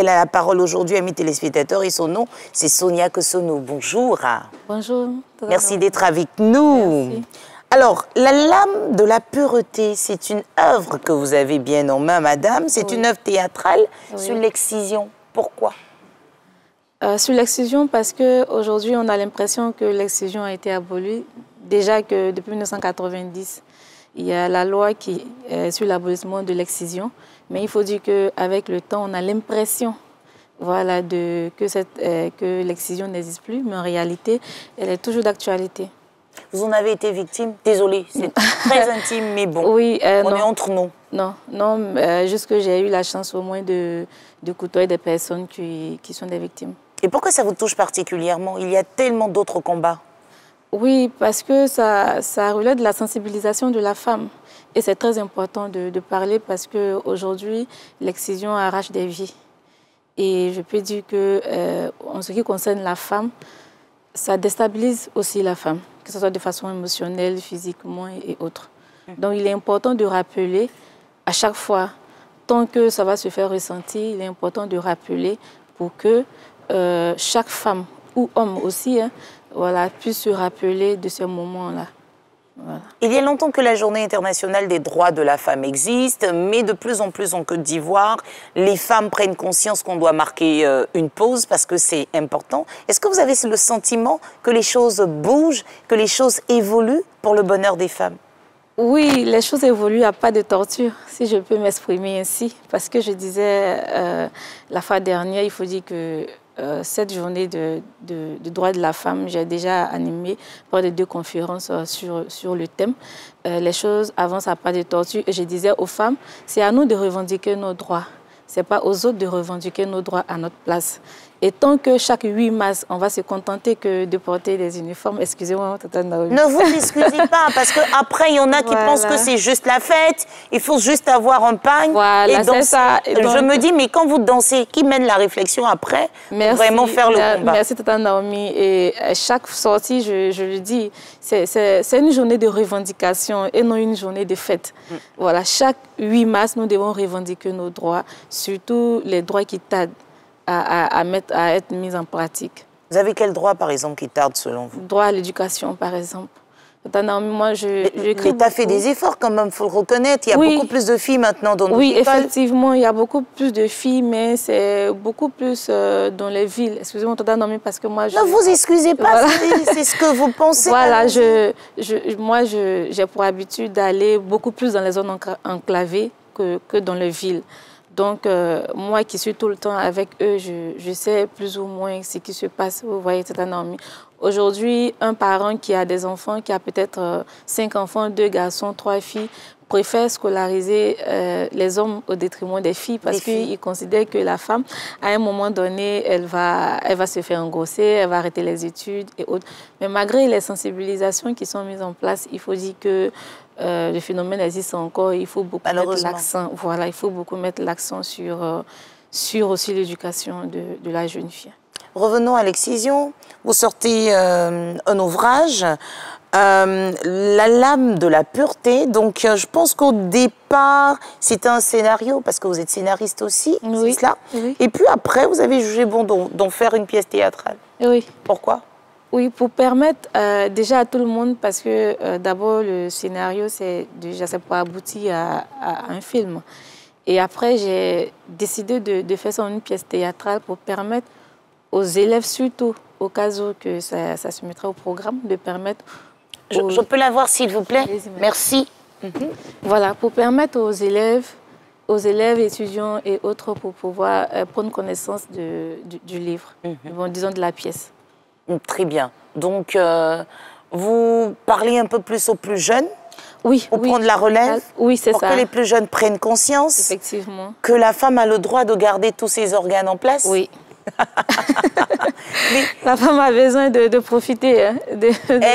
Elle a la parole aujourd'hui, amis téléspectateurs, et son nom, c'est Sonia Kosono. Bonjour. Bonjour. Merci d'être avec nous. Merci. Alors, La lame de la pureté, c'est une œuvre que vous avez bien en main, madame. C'est une œuvre théâtrale sur l'excision. Pourquoi? Sur l'excision, parce qu'aujourd'hui, on a l'impression que l'excision a été abolie. Déjà que depuis 1990, il y a la loi qui est sur l'abolissement de l'excision. Mais il faut dire qu'avec le temps, on a l'impression voilà, que l'excision n'existe plus. Mais en réalité, elle est toujours d'actualité. Vous en avez été victime? Désolée, c'est très intime, mais bon, oui, on est entre nous. Non, juste que j'ai eu la chance au moins de côtoyer des personnes qui sont des victimes. Et pourquoi ça vous touche particulièrement? Il y a tellement d'autres combats. Oui, parce que ça relève de la sensibilisation de la femme. Et c'est très important de parler parce qu'aujourd'hui, l'excision arrache des vies. Et je peux dire qu'en ce qui concerne la femme, ça déstabilise aussi la femme, que ce soit de façon émotionnelle, physiquement et autres. Donc il est important de rappeler à chaque fois, tant que ça va se faire ressentir, il est important de rappeler pour que chaque femme ou homme aussi, voilà, puisse se rappeler de ce moment-là. Voilà. Il y a longtemps que la Journée internationale des droits de la femme existe, mais de plus en plus en Côte d'Ivoire, les femmes prennent conscience qu'on doit marquer une pause parce que c'est important. Est-ce que vous avez le sentiment que les choses bougent, que les choses évoluent pour le bonheur des femmes? Oui, les choses évoluent à pas de torture, si je peux m'exprimer ainsi. Parce que je disais la fois dernière, il faut dire que cette journée de droits de la femme, j'ai déjà animé près de 2 conférences sur le thème. Les choses avancent à pas de torture. Et je disais aux femmes, c'est à nous de revendiquer nos droits. Ce n'est pas aux autres de revendiquer nos droits à notre place. Et tant que chaque 8 mars, on va se contenter que de porter des uniformes, excusez-moi, Tata Naomi. Ne vous excusez pas, parce qu'après, il y en a qui pensent que c'est juste la fête, il faut juste avoir un pagne voilà, et danser. Ça. Et donc, je me dis, mais quand vous dansez, qui mène la réflexion après pour vraiment faire le combat? Merci Tata Naomi. Et à chaque sortie, je le dis, c'est une journée de revendication et non une journée de fête. Voilà, chaque 8 mars, nous devons revendiquer nos droits, surtout les droits qui tardent à être mis en pratique. Vous avez quel droit, par exemple, qui tarde selon vous? Droit à l'éducation, par exemple. Moi, l'État fait des efforts quand même, il faut le reconnaître. Il y a beaucoup plus de filles maintenant dans nos écoles. Oui, effectivement, il y a beaucoup plus de filles, mais c'est beaucoup plus dans les villes. Excusez-moi, Tata Naomi, parce que moi... Ne vous excusez pas, voilà. C'est ce que vous pensez. Voilà, moi, j'ai pour habitude d'aller beaucoup plus dans les zones enclavées que dans les villes. Donc, moi qui suis tout le temps avec eux, je sais plus ou moins ce qui se passe. Vous voyez, Tata Naomi. Aujourd'hui, un parent qui a des enfants, qui a peut-être 5 enfants, 2 garçons, 3 filles, préfère scolariser les hommes au détriment des filles parce qu'il considère que la femme, à un moment donné, elle va se faire engrosser, elle va arrêter les études et autres. Mais malgré les sensibilisations qui sont mises en place, il faut dire que le phénomène existe encore, il faut beaucoup mettre l'accent. Voilà, il faut beaucoup mettre l'accent sur aussi l'éducation de la jeune fille. Revenons à l'excision. Vous sortez un ouvrage, La lame de la pureté. Donc, je pense qu'au départ, c'était un scénario, parce que vous êtes scénariste aussi, c'est cela. Oui. Et puis après, vous avez jugé bon d'en faire une pièce théâtrale. Oui. Pourquoi? Oui, pour permettre déjà à tout le monde, parce que d'abord, le scénario, c'est pour aboutir à un film. Et après, j'ai décidé de faire ça en une pièce théâtrale pour permettre aux élèves, surtout au cas où que ça se mettrait au programme, de permettre... Je peux la voir, s'il vous plaît? Merci. Voilà, pour permettre aux élèves, étudiants et autres, pour pouvoir prendre connaissance du livre, disons de la pièce. Très bien. Donc, vous parlez un peu plus aux plus jeunes? Oui. Pour prendre la relève? Oui, c'est ça. Pour que les plus jeunes prennent conscience? Effectivement. Que la femme a le droit de garder tous ses organes en place? Oui. La femme a besoin de profiter.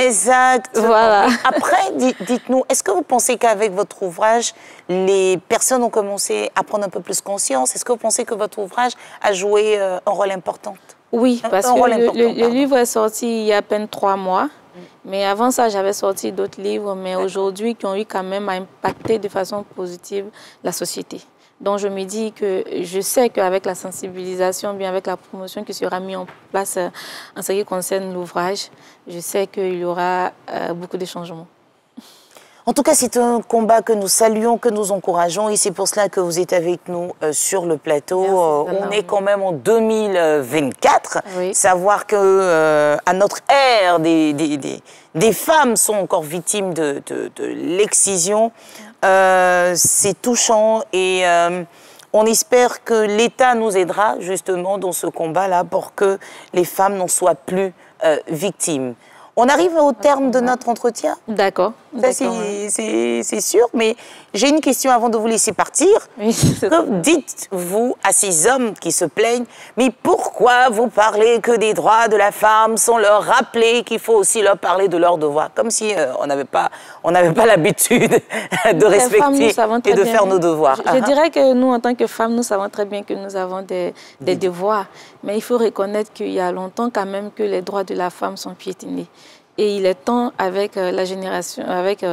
Exact. Voilà. Après, dites-nous, est-ce que vous pensez qu'avec votre ouvrage, les personnes ont commencé à prendre un peu plus conscience? Est-ce que vous pensez que votre ouvrage a joué un rôle important? Oui, parce que le livre est sorti il y a à peine 3 mois. Mais avant ça, j'avais sorti d'autres livres, mais aujourd'hui, qui ont eu quand même à impacter de façon positive la société. Donc je me dis que je sais qu'avec la sensibilisation, bien avec la promotion qui sera mise en place en ce qui concerne l'ouvrage, je sais qu'il y aura beaucoup de changements. En tout cas, c'est un combat que nous saluons, que nous encourageons et c'est pour cela que vous êtes avec nous sur le plateau. On est quand même en 2024. Oui. Savoir que à notre ère, des femmes sont encore victimes de l'excision, c'est touchant et on espère que l'État nous aidera justement dans ce combat-là pour que les femmes n'en soient plus victimes. On arrive au terme de notre entretien. D'accord. C'est sûr, mais j'ai une question avant de vous laisser partir. Oui, que dites-vous à ces hommes qui se plaignent, mais pourquoi vous parlez que des droits de la femme sans leur rappeler qu'il faut aussi leur parler de leurs devoirs? Comme si on n'avait pas l'habitude de respecter et de faire nos devoirs. Je dirais que nous, en tant que femmes, nous savons très bien que nous avons des devoirs. Mais il faut reconnaître qu'il y a longtemps quand même que les droits de la femme sont piétinés. Et il est temps, avec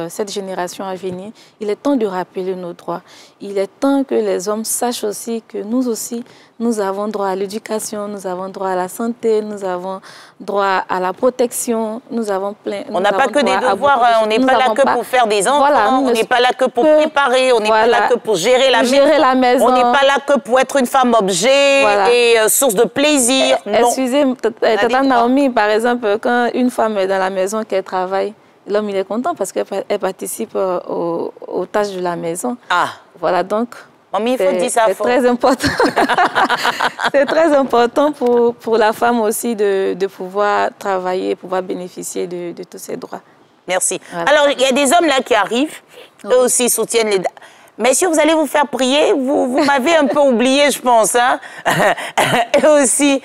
cette génération à venir, il est temps de rappeler nos droits. Il est temps que les hommes sachent aussi que nous aussi, nous avons droit à l'éducation, nous avons droit à la santé, nous avons droit à la protection, nous avons plein... On n'a pas que des devoirs, on n'est pas là que pour faire des enfants, voilà, on n'est pas là que pour préparer, on n'est pas là que pour gérer la maison, on n'est pas là que pour être une femme objet et source de plaisir. Excusez, Tata Naomi, par exemple, quand une femme est dans la maison, qu'elle travaille, l'homme il est content parce qu'elle participe aux tâches de la maison. Ah. Voilà, donc... Mais il faut dire ça. C'est très important. C'est très important pour la femme aussi de pouvoir travailler, pouvoir bénéficier de tous ses droits. Merci. Voilà. Alors, il y a des hommes là qui arrivent, eux aussi soutiennent les... Messieurs, vous allez vous faire prier, vous m'avez un peu oublié, je pense. Hein? Et aussi,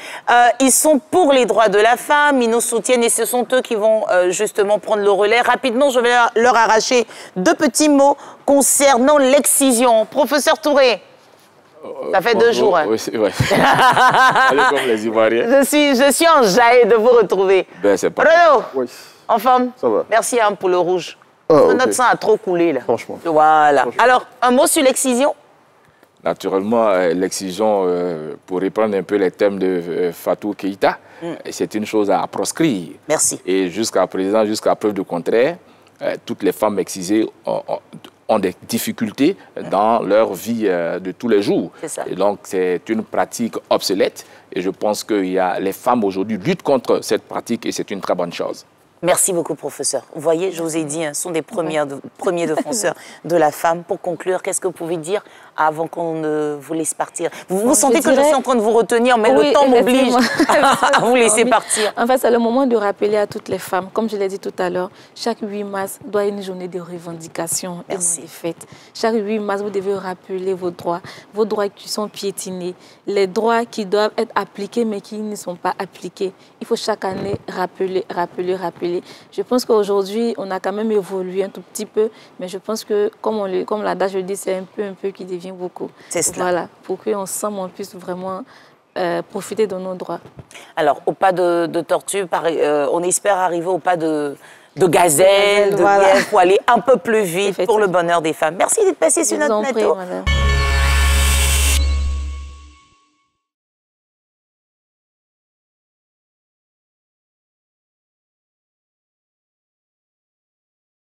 ils sont pour les droits de la femme, ils nous soutiennent et ce sont eux qui vont justement prendre le relais. Rapidement, je vais leur arracher 2 petits mots concernant l'excision. Professeur Touré, ça fait 2 jours. Hein. Oui, c'est vrai. Allez comme les Ivoiriens. Je suis en jaillet de vous retrouver. Ben, c'est pas... Renaud, oui. En forme? Ça va. Merci hein, pour le rouge. Okay. Notre sang a trop coulé là. Franchement. Voilà. Franchement. Alors, un mot sur l'excision? Naturellement, l'excision, pour reprendre un peu les thèmes de Fatou Keïta, c'est une chose à proscrire. Merci. Et jusqu'à présent, jusqu'à preuve du contraire, toutes les femmes excisées ont des difficultés dans leur vie de tous les jours. Ça. Et donc, c'est une pratique obsolète. Et je pense que les femmes aujourd'hui luttent contre cette pratique et c'est une très bonne chose. Merci beaucoup, professeur. Vous voyez, je vous ai dit, ce sont des premiers défenseurs de la femme. Pour conclure, qu'est-ce que vous pouvez dire avant qu'on ne vous laisse partir? Vous sentez que je suis en train de vous retenir, mais le temps m'oblige à vous laisser partir. En fait, c'est le moment de rappeler à toutes les femmes, comme je l'ai dit tout à l'heure, chaque 8 mars doit être une journée de revendication et non de fête. Chaque 8 mars, vous devez rappeler vos droits qui sont piétinés, les droits qui doivent être appliqués mais qui ne sont pas appliqués. Il faut chaque année rappeler. Je pense qu'aujourd'hui, on a quand même évolué un tout petit peu, mais je pense que, comme l'adage le dit, c'est un peu qui devient beaucoup. C'est cela. Voilà, pour qu'ensemble, on puisse vraiment profiter de nos droits. Alors, au pas de tortue, on espère arriver au pas de gazelle, de lièvre, pour aller un peu plus vite pour le bonheur des femmes. Merci d'être passé sur notre plateau.